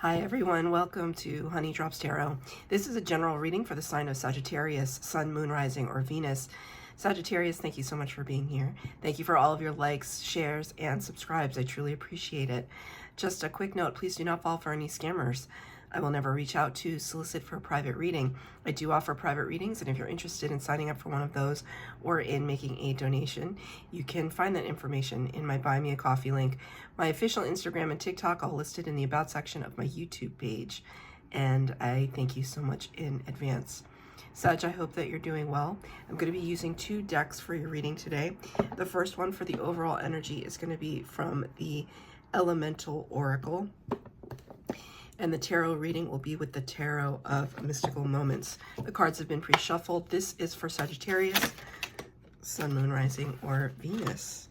Hi everyone, welcome to Honey Drops Tarot. This is a general reading for the sign of Sagittarius, Sun, Moon, Rising, or Venus. Sagittarius, thank you so much for being here. Thank you for all of your likes, shares, and subscribes. I truly appreciate it. Just a quick note, please do not fall for any scammers. I will never reach out to solicit for a private reading. I do offer private readings, and if you're interested in signing up for one of those or in making a donation, you can find that information in my Buy Me a Coffee link. My official Instagram and TikTok all listed in the About section of my YouTube page, and I thank you so much in advance. Sag, I hope that you're doing well. I'm going to be using two decks for your reading today. The first one for the overall energy is going to be from the Elemental Oracle, and the tarot reading will be with the Tarot of Mystical Moments. The cards have been pre-shuffled. This is for Sagittarius, Sun, Moon, Rising, or Venus.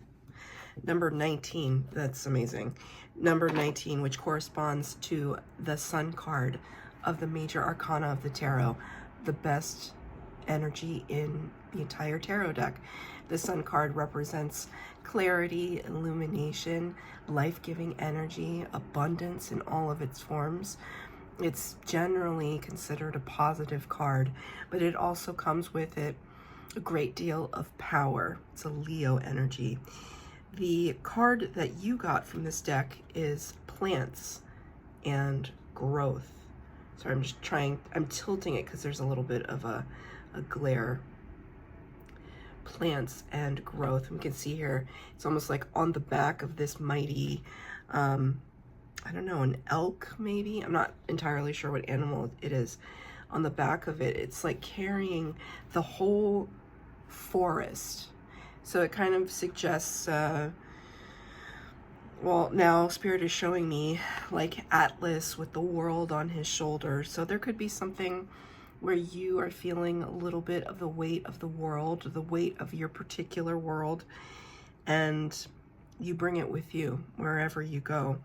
Number 19, that's amazing. Number 19, which corresponds to the Sun card of the major arcana of the tarot, the best energy in the entire tarot deck. The Sun card represents clarity, illumination, life-giving energy, abundance in all of its forms. It's generally considered a positive card, but it also comes with it a great deal of power. It's a Leo energy. The card that you got from this deck is plants and growth. Sorry, I'm tilting it because there's a little bit of a glare. Plants and growth. We can see here, it's almost like on the back of this mighty, I don't know, an elk maybe? I'm not entirely sure what animal it is. On the back of it, it's like carrying the whole forest. So it kind of suggests, well, now Spirit is showing me like Atlas with the world on his shoulders. So there could be something where you are feeling a little bit of the weight of the world, the weight of your particular world, and you bring it with you wherever you go.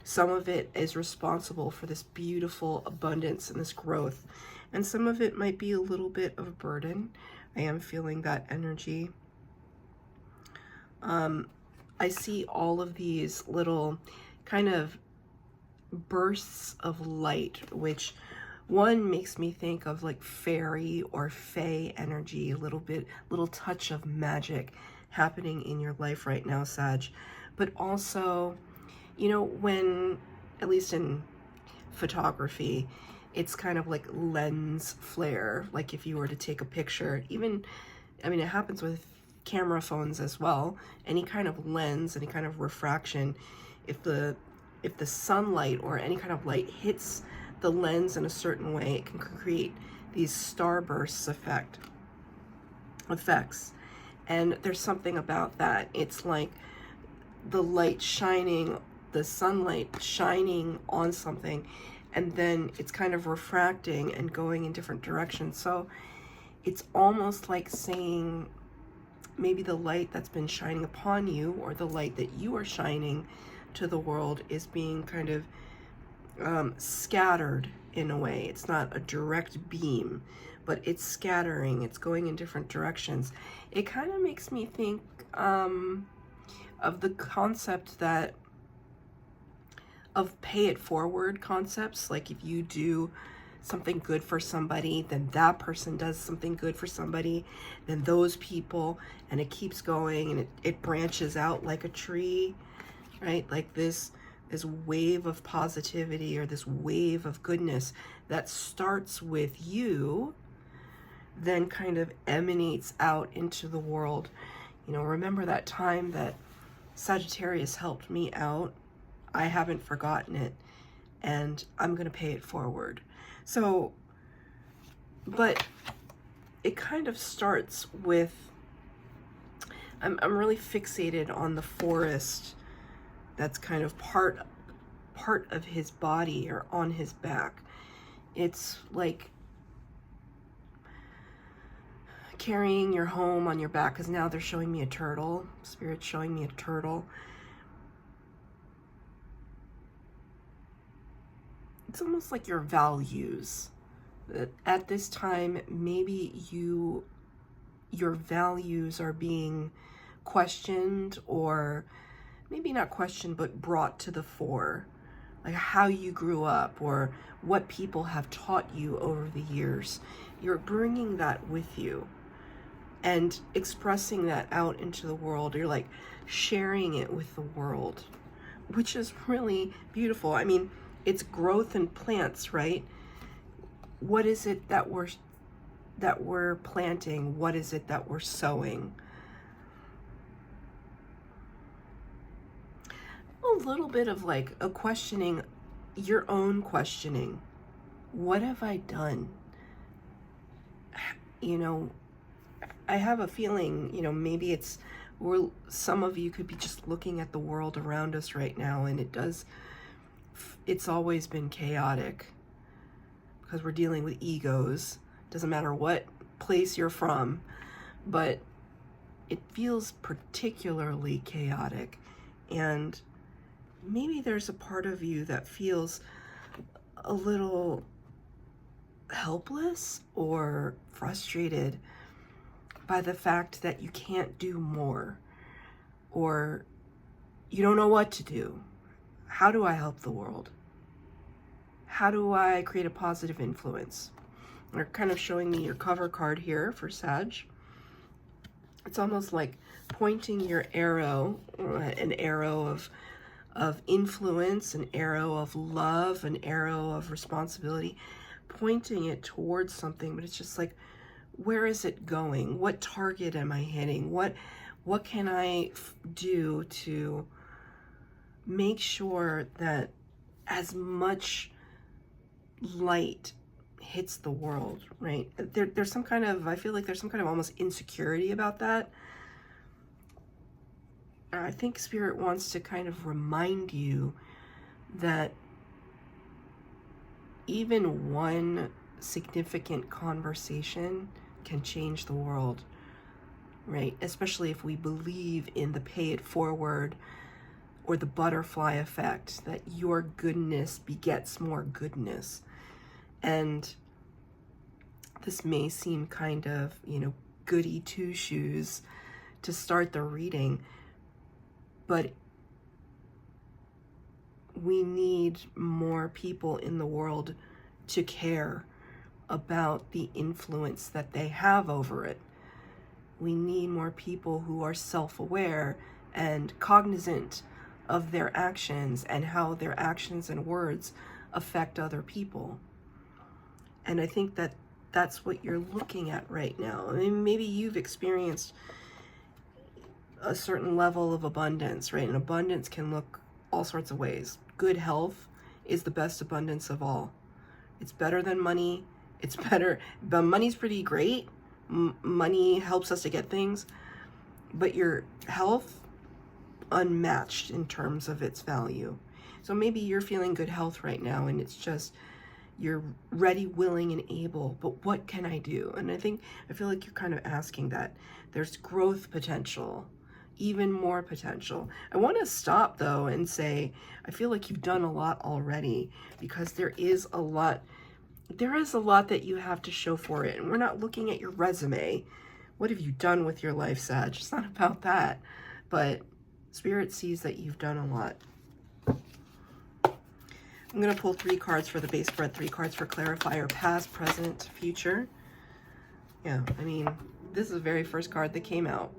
Some of it is responsible for this beautiful abundance and this growth, and some of it might be a little bit of a burden. I am feeling that energy. I see all of these little kind of bursts of light, which one makes me think of like fairy or fae energy, a little touch of magic happening in your life right now, Sag. But also, you know, when, at least in photography, it's kind of like lens flare. Like if you were to take a picture, even, I mean, it happens with camera phones as well. Any kind of lens, any kind of refraction, if the sunlight or any kind of light hits the lens in a certain way, it can create these starbursts effects. And there's something about that. It's like the light shining, the sunlight shining on something, and then it's kind of refracting and going in different directions. So it's almost like saying maybe the light that's been shining upon you, or the light that you are shining to the world, is being kind of scattered in a way. It's not a direct beam, but it's scattering, it's going in different directions. It kind of makes me think of the concept that of pay it forward concepts. Like if you do something good for somebody, then that person does something good for somebody, then those people, and it keeps going, and it branches out like a tree, right? Like this wave of positivity, or this wave of goodness that starts with you, then kind of emanates out into the world. You know, remember that time that Sagittarius helped me out? I haven't forgotten it, and I'm going to pay it forward. So, but it kind of starts with, I'm really fixated on the forest that's kind of part of his body, or on his back. It's like carrying your home on your back, because now they're showing me a turtle. Spirit's showing me a turtle. It's almost like your values. At this time, maybe your values are being questioned, or maybe not questioned, but brought to the fore, like how you grew up or what people have taught you over the years. You're bringing that with you and expressing that out into the world. You're like sharing it with the world, which is really beautiful. I mean, it's growth in plants, right? What is it that we're planting? What is it that we're sowing? A little bit of like a questioning, your own questioning. What have I done? You know, I have a feeling, you know, maybe some of you could be just looking at the world around us right now, and it's always been chaotic because we're dealing with egos. Doesn't matter what place you're from, but it feels particularly chaotic. And maybe there's a part of you that feels a little helpless or frustrated by the fact that you can't do more, or you don't know what to do. How do I help the world? How do I create a positive influence? They're kind of showing me your cover card here for Sag. It's almost like pointing your arrow, an arrow of influence, an arrow of love, an arrow of responsibility, pointing it towards something, but it's just like, where is it going? What target am I hitting? What can I do to make sure that as much light hits the world, right? There's some kind of, I feel like there's some kind of almost insecurity about that. I think Spirit wants to kind of remind you that even one significant conversation can change the world, right? Especially if we believe in the pay it forward or the butterfly effect, that your goodness begets more goodness. And this may seem kind of, you know, goody two shoes to start the reading, but we need more people in the world to care about the influence that they have over it. We need more people who are self-aware and cognizant of their actions and how their actions and words affect other people. And I think that that's what you're looking at right now. I mean, maybe you've experienced a certain level of abundance, right? And abundance can look all sorts of ways. Good health is the best abundance of all. It's better than money. It's better, but money's pretty great. Money helps us to get things, but your health, unmatched in terms of its value. So maybe you're feeling good health right now, and it's just, you're ready, willing, and able, but what can I do? And I feel like you're kind of asking that. There's growth potential, even more potential. I want to stop though and say, I feel like you've done a lot already, because there is a lot that you have to show for it. And we're not looking at your resume. What have you done with your life, Sag? It's not about that, but Spirit sees that you've done a lot. I'm going to pull 3 cards for the base spread, 3 cards for clarifier, past, present, future. Yeah, I mean, this is the very first card that came out.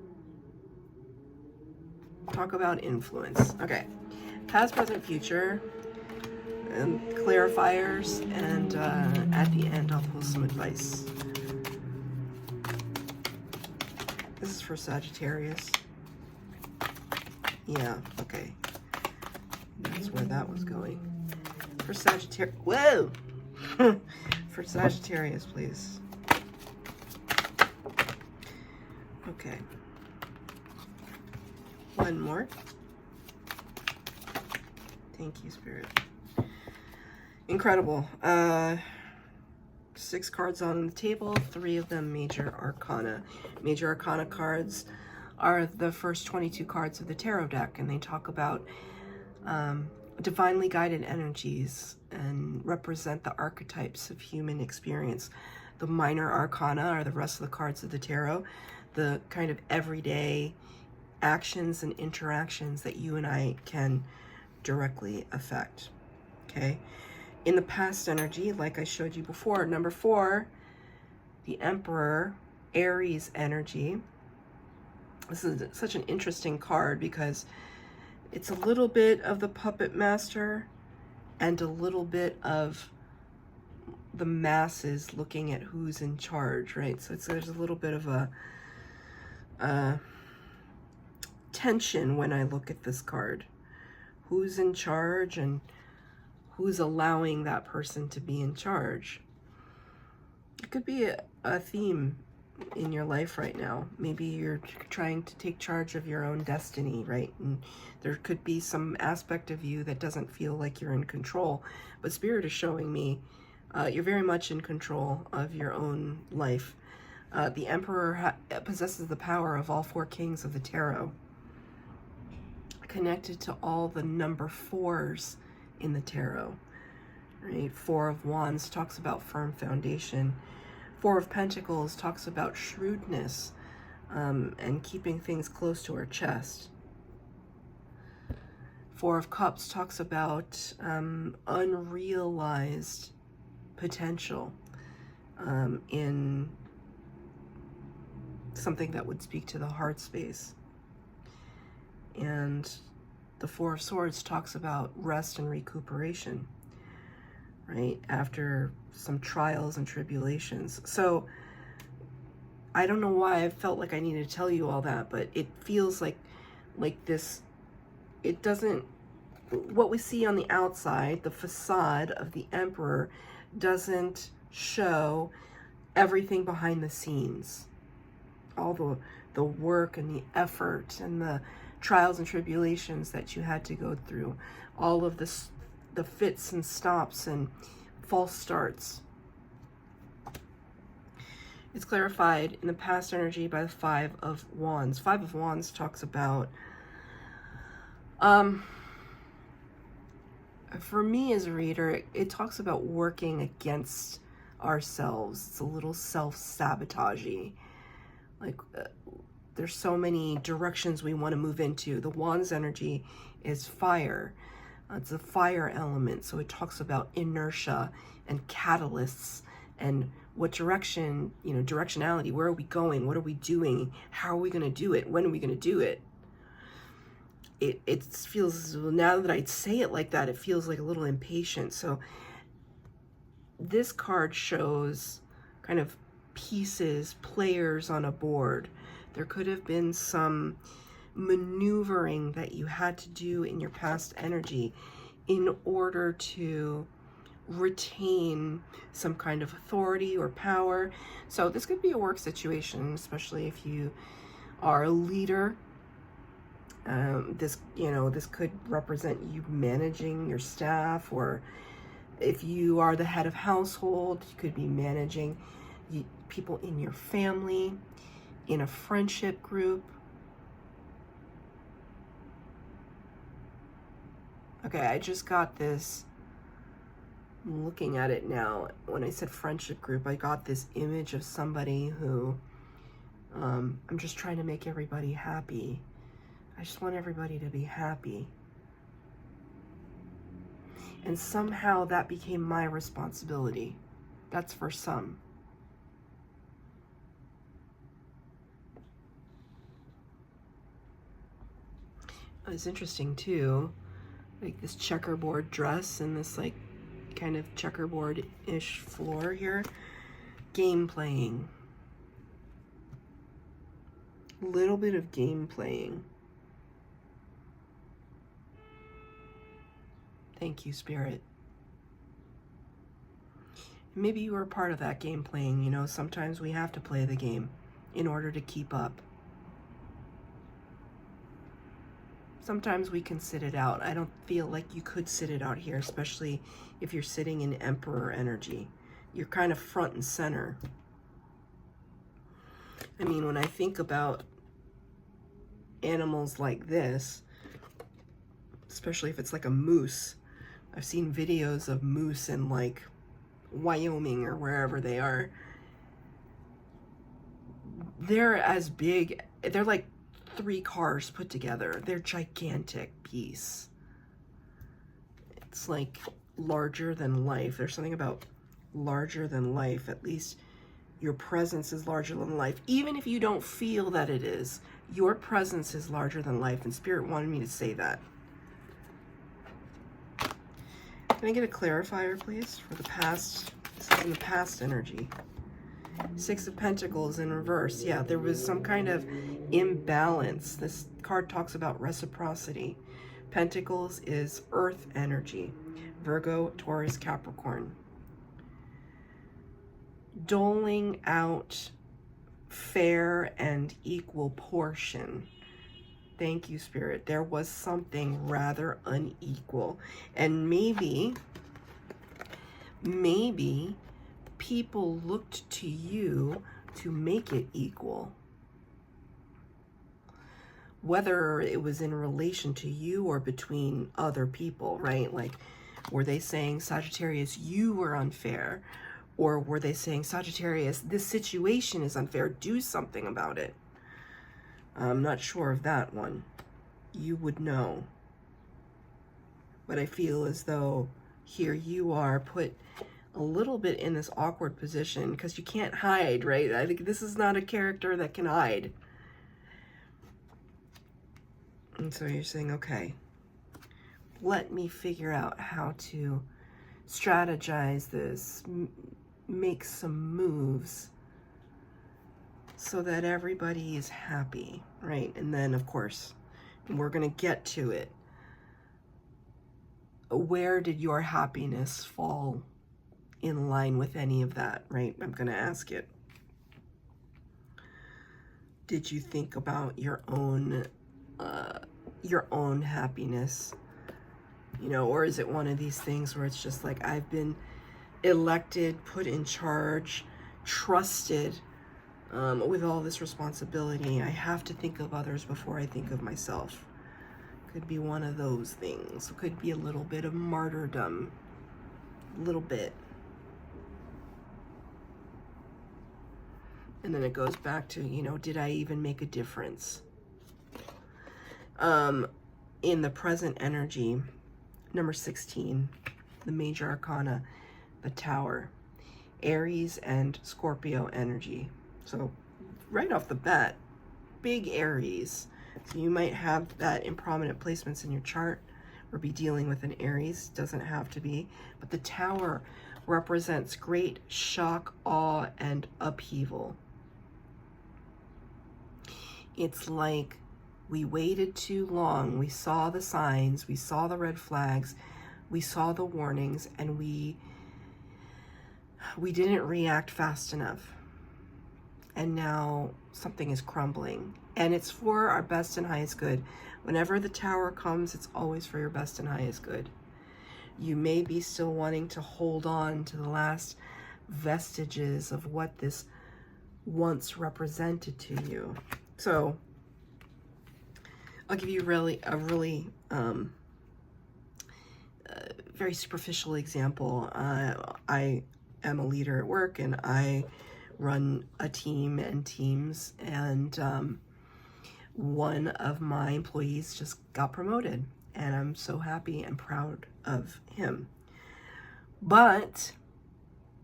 Talk about influence. Okay, past, present, future, and clarifiers, and at the end I'll pull some advice. This is for Sagittarius. Yeah, okay. That's where that was going. For Sagittarius, whoa! For Sagittarius, please. Okay. One more. Thank you, Spirit. Incredible. 6 cards on the table, 3 of them major arcana. Major arcana cards are the first 22 cards of the tarot deck, and they talk about divinely guided energies and represent the archetypes of human experience. The minor arcana are the rest of the cards of the tarot, the kind of everyday actions and interactions that you and I can directly affect. okay? In the past energy, like I showed you before, number 4, the Emperor, Aries energy. This is such an interesting card because it's a little bit of the puppet master and a little bit of the masses looking at who's in charge, right? So there's a little bit of a tension when I look at this card. Who's in charge and who's allowing that person to be in charge? It could be a theme in your life right now. Maybe you're trying to take charge of your own destiny, right? And there could be some aspect of you that doesn't feel like you're in control, but Spirit is showing me you're very much in control of your own life. The Emperor possesses the power of all 4 kings of the tarot, connected to all the number 4s in the tarot, right? 4 of Wands talks about firm foundation. 4 of Pentacles talks about shrewdness and keeping things close to our chest. 4 of Cups talks about unrealized potential in something that would speak to the heart space. And the 4 of Swords talks about rest and recuperation, right? After some trials and tribulations. So I don't know why I felt like I needed to tell you all that, but it feels like this, it doesn't, what we see on the outside, the facade of the Emperor, doesn't show everything behind the scenes. All the work and the effort and the trials and tribulations that you had to go through. All of the fits and stops and false starts. It's clarified in the past energy by the 5 of Wands. 5 of Wands talks about, for me as a reader, it talks about working against ourselves. It's a little self-sabotagey. Like, there's so many directions we want to move into. The Wands energy is fire. It's a fire element, so it talks about inertia and catalysts and what direction, directionality. Where are we going? What are we doing? How are we going to do it? When are we going to do it? It feels, now that I'd say it like that, it feels like a little impatient. So this card shows kind of pieces, players on a board. There could have been some maneuvering that you had to do in your past energy in order to retain some kind of authority or power. So this could be a work situation, especially if you are a leader. This could represent you managing your staff, or if you are the head of household, you could be managing people in your family, in a friendship group. Okay, I just got this, I'm looking at it now. When I said friendship group, I got this image of somebody who, I'm just trying to make everybody happy. I just want everybody to be happy. And somehow that became my responsibility. That's for some. It's interesting too, like this checkerboard dress and this like kind of checkerboard-ish floor here. Game playing. A little bit of game playing. Thank you, Spirit. Maybe you were a part of that game playing. Sometimes we have to play the game in order to keep up. Sometimes we can sit it out. I don't feel like you could sit it out here, especially if you're sitting in Emperor energy. You're kind of front and center. I mean, when I think about animals like this, especially if it's like a moose, I've seen videos of moose in like Wyoming or wherever they are. They're as big, they're like 3 cars put together. They're gigantic beasts. It's like larger than life. There's something about larger than life. At least your presence is larger than life. Even if you don't feel that it is, your presence is larger than life. And Spirit wanted me to say that. Can I get a clarifier, please, for the past? This is in the past energy. Six of Pentacles in reverse. Yeah, there was some kind of imbalance. This card talks about reciprocity. Pentacles is earth energy. Virgo, Taurus, Capricorn. Doling out fair and equal portion. Thank you, Spirit. There was something rather unequal. And maybe people looked to you to make it equal. Whether it was in relation to you or between other people, right? Like, were they saying, Sagittarius, you were unfair? Or were they saying, Sagittarius, this situation is unfair, do something about it? I'm not sure of that one. You would know. But I feel as though here you are put a little bit in this awkward position because you can't hide, right? I think this is not a character that can hide. And so you're saying, okay, let me figure out how to strategize this, make some moves so that everybody is happy, right? And then, of course, we're going to get to it. Where did your happiness fall in line with any of that, right? I'm going to ask it. Did you think about your own happiness? You know, or is it one of these things where it's just like, I've been elected, put in charge, trusted with all this responsibility. I have to think of others before I think of myself. Could be one of those things. Could be a little bit of martyrdom. A little bit. And then it goes back to, you know, did I even make a difference? In the present energy, number 16, the major arcana, the Tower, Aries and Scorpio energy. So right off the bat, big Aries. So you might have that in prominent placements in your chart or be dealing with an Aries. Doesn't have to be. But the Tower represents great shock, awe, and upheaval. It's like we waited too long. We saw the signs. We saw the red flags. We saw the warnings. And we didn't react fast enough. And now something is crumbling. And it's for our best and highest good. Whenever the Tower comes, it's always for your best and highest good. You may be still wanting to hold on to the last vestiges of what this once represented to you. So I'll give you a really very superficial example. I am a leader at work, and I run a team and teams, and one of my employees just got promoted, and I'm so happy and proud of him. But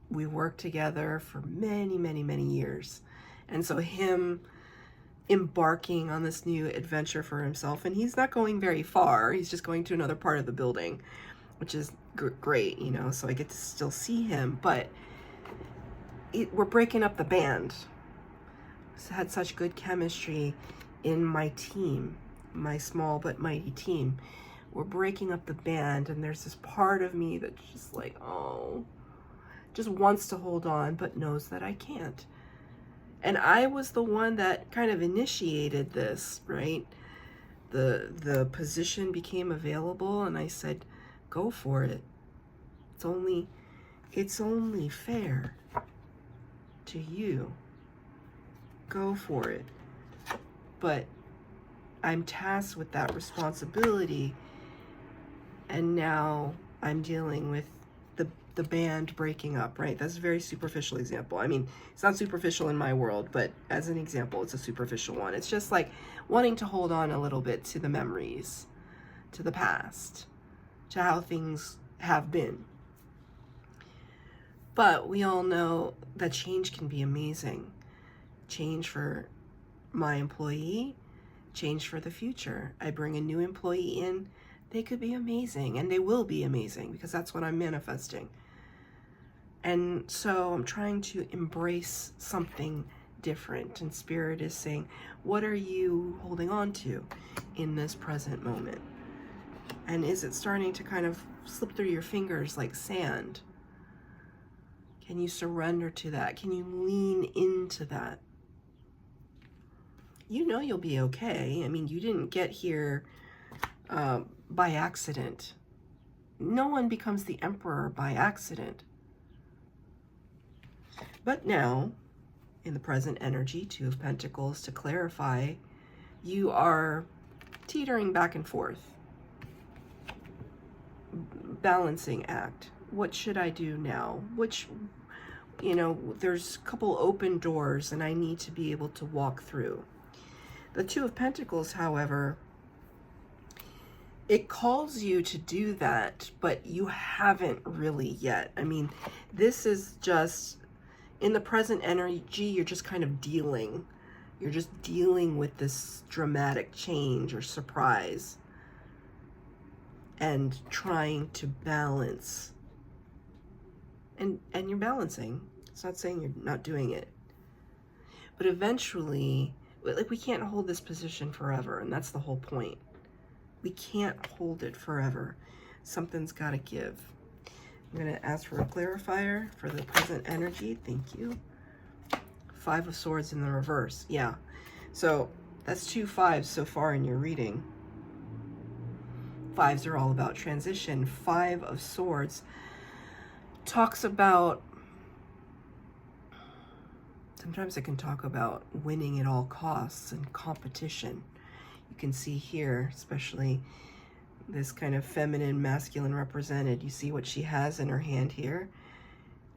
we worked together for many, many, many years, and so him embarking on this new adventure for himself, and he's not going very far, he's just going to another part of the building, which is great, you know, so I get to still see him, but we're breaking up the band. Had such good chemistry in my team, my small but mighty team. We're breaking up the band, and there's this part of me that's just like, oh, just wants to hold on, but knows that I can't. And I was the one that kind of initiated this, right? The position became available, and I said, go for it. It's only fair to you. Go for it. But I'm tasked with that responsibility, and now I'm dealing with the band breaking up, right? That's a very superficial example. I mean, it's not superficial in my world, but as an example, it's a superficial one. It's just like wanting to hold on a little bit to the memories, to the past, to how things have been. But we all know that change can be amazing. Change for my employee, change for the future. I bring a new employee in, they could be amazing, and they will be amazing because that's what I'm manifesting. And so I'm trying to embrace something different, and Spirit is saying, what are you holding on to in this present moment? And is it starting to kind of slip through your fingers like sand? Can you surrender to that? Can you lean into that? You know you'll be okay. I mean, you didn't get here by accident. No one becomes the emperor by accident. But now, in the present energy, Two of Pentacles, to clarify, you are teetering back and forth. Balancing act. What should I do now? Which, you know, there's a couple open doors and I need to be able to walk through. The Two of Pentacles, however, it calls you to do that, but you haven't really yet. I mean, this is just, in the present energy, you're just kind of dealing. You're just dealing with this dramatic change or surprise and trying to balance. And you're balancing. It's not saying you're not doing it. But eventually, like, we can't hold this position forever, and that's the whole point. We can't hold it forever. Something's got to give. I'm going to ask for a clarifier for the present energy. Thank you. Five of Swords in the reverse. Yeah. So that's 2 5s so far in your reading. 5s are all about transition. 5 of Swords talks about, sometimes it can talk about winning at all costs and competition. You can see here, especially this kind of feminine, masculine represented. You see what she has in her hand here?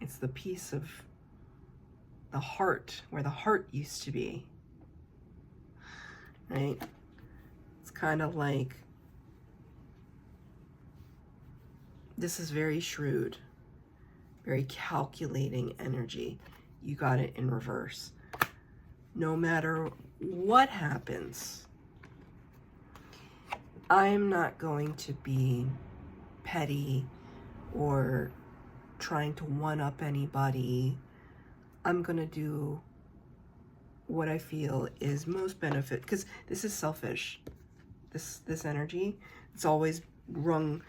It's the piece of the heart, where the heart used to be, right? It's kind of like, this is very shrewd, very calculating energy. You got it in reverse. No matter what happens, I'm not going to be petty or trying to one-up anybody. I'm going to do what I feel is most benefit, because this is selfish. This energy, it's always rung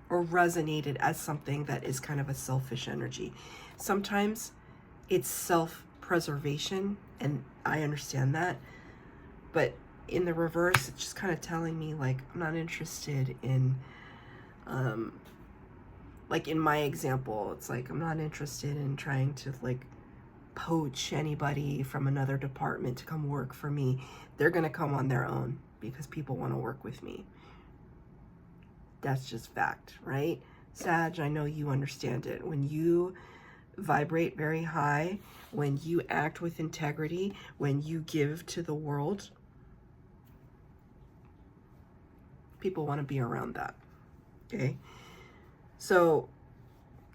or resonated as something that is kind of a selfish energy. Sometimes it's self-preservation, and I understand that. But in the reverse, it's just kind of telling me, like, I'm not interested in, like in my example, it's like, I'm not interested in trying to, like, poach anybody from another department to come work for me. They're going to come on their own because people want to work with me. That's just fact, right? Sag, I know you understand it. When you vibrate very high, when you act with integrity, when you give to the world, people want to be around that, okay? So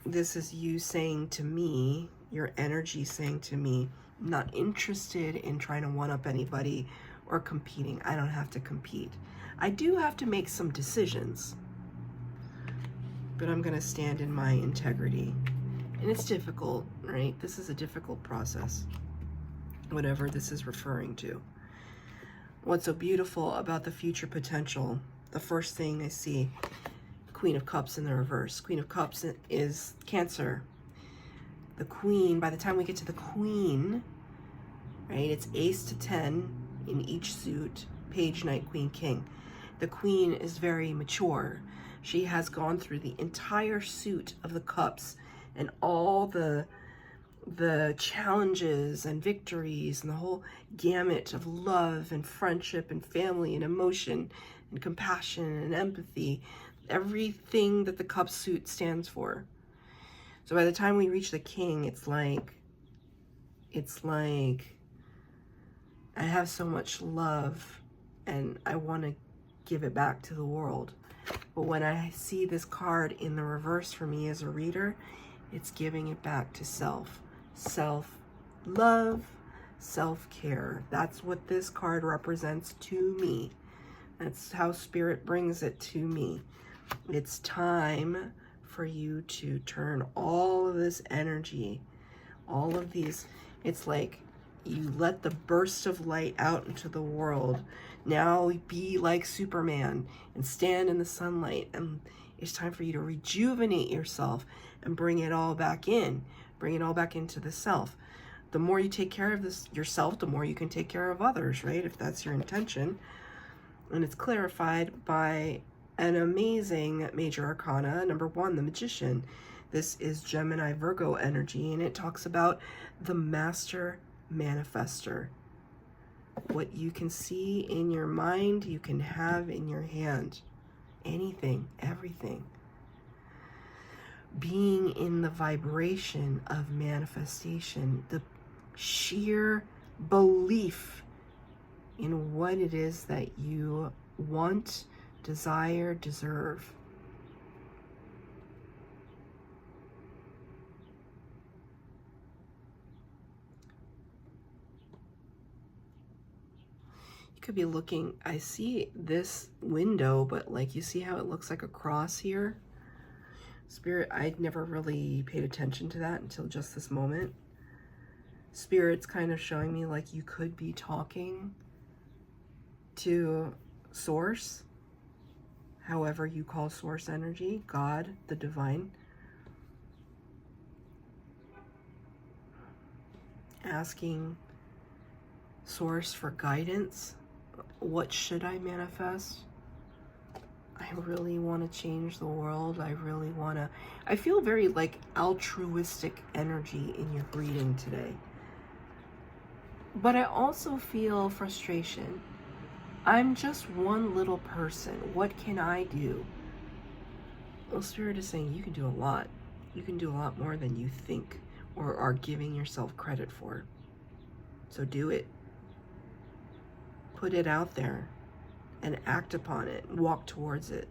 this is you saying to me, your energy saying to me, I'm not interested in trying to one-up anybody or competing. I don't have to compete. I do have to make some decisions, but I'm going to stand in my integrity. And it's difficult, right? This is a difficult process, whatever this is referring to. What's so beautiful about the future potential? The first thing I see, Queen of Cups in the reverse. Queen of Cups is Cancer. The Queen, by the time we get to the Queen, right, it's Ace to 10 in each suit, Page, Knight, Queen, King. The Queen is very mature. She has gone through the entire suit of the Cups and all the challenges and victories and the whole gamut of love and friendship and family and emotion and compassion and empathy, everything that the Cup suit stands for. So by the time we reach the King, it's like I have so much love and I want to give it back to the world. But when I see this card in the reverse for me as a reader, it's giving it back to self. Self-love, self-care. That's what this card represents to me. That's how Spirit brings it to me. It's time for you to turn all of this energy, all of these, it's like you let the burst of light out into the world. Now be like Superman and stand in the sunlight. And it's time for you to rejuvenate yourself and bring it all back in. Bring it all back into the self. The more you take care of this yourself, the more you can take care of others, right? If that's your intention. And it's clarified by an amazing major arcana, number 1, the Magician. This is Gemini Virgo energy, and it talks about the master manifester. What you can see in your mind, you can have in your hand. Anything, everything. Being in the vibration of manifestation, the sheer belief in what it is that you want, desire, deserve. You could be looking, I see this window, but like you see how it looks like a cross here? Spirit, I'd never really paid attention to that until just this moment. Spirit's kind of showing me like you could be talking to Source, however you call Source energy, God, the divine, asking Source for guidance. What should I manifest? I really want to change the world. I feel very like altruistic energy in your reading today. But I also feel frustration. I'm just one little person. What can I do? Well, Spirit is saying you can do a lot. You can do a lot more than you think or are giving yourself credit for. So do it. Put it out there and act upon it. Walk towards it.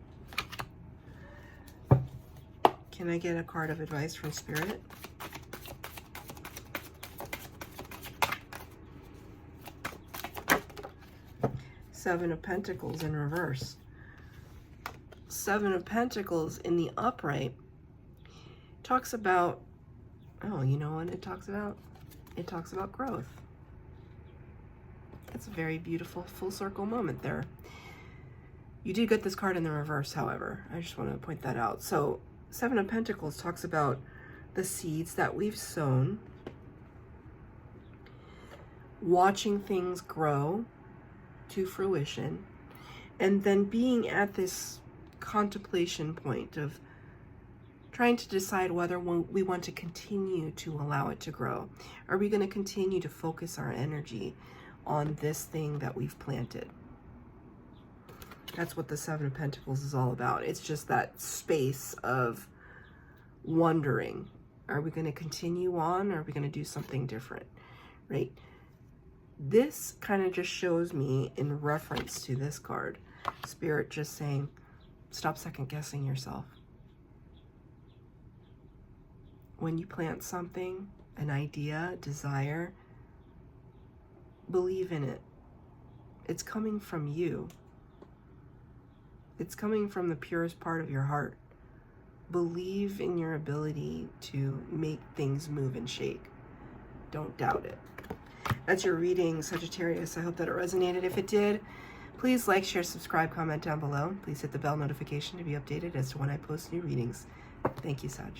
Can I get a card of advice from Spirit? Seven of Pentacles in reverse. Seven of Pentacles in the upright talks about, oh, you know what it talks about? It talks about growth. It's a very beautiful full circle moment there. You did get this card in the reverse, however. I just want to point that out. So Seven of Pentacles talks about the seeds that we've sown, watching things grow to fruition, and then being at this contemplation point of trying to decide whether we want to continue to allow it to grow. Are we going to continue to focus our energy on this thing that we've planted? That's what the Seven of Pentacles is all about. It's just that space of wondering, are we going to continue on, or are we going to do something different, right? This kind of just shows me, in reference to this card, Spirit just saying, stop second guessing yourself. When you plant something, an idea, desire, believe in it. It's coming from you. It's coming from the purest part of your heart. Believe in your ability to make things move and shake. Don't doubt it. That's your reading, Sagittarius. I hope that it resonated. If it did, please like, share, subscribe, comment down below. Please hit the bell notification to be updated as to when I post new readings. Thank you, Sag.